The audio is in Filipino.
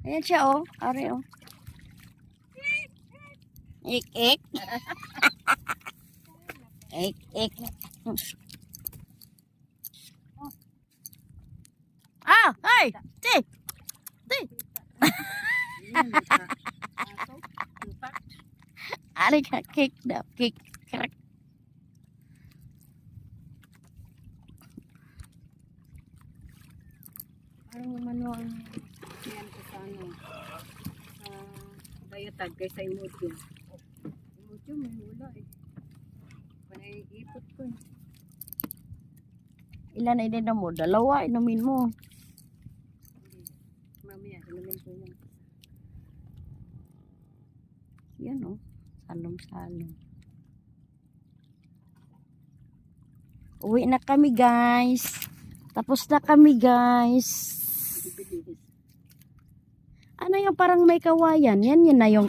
Ayan siya, oh. Ari, oh. Ik, ik. Ik, ik. Ah, hey! Ti! Ti! Ari ka, kick daw. Kick. Crack. Parang manual yan ko sa ano, sa bayatag kaysa emoji. Emoji may hula eh. Panay ipot ko eh. Ilan na ininom mo? Dalawa, inumin mo. Mamaya, inumin ko yan. Yan, oh. Salong-salong. Uwi na kami, guys. Tapos na kami, guys. Ano yung parang may kawayan? Yan yun na yung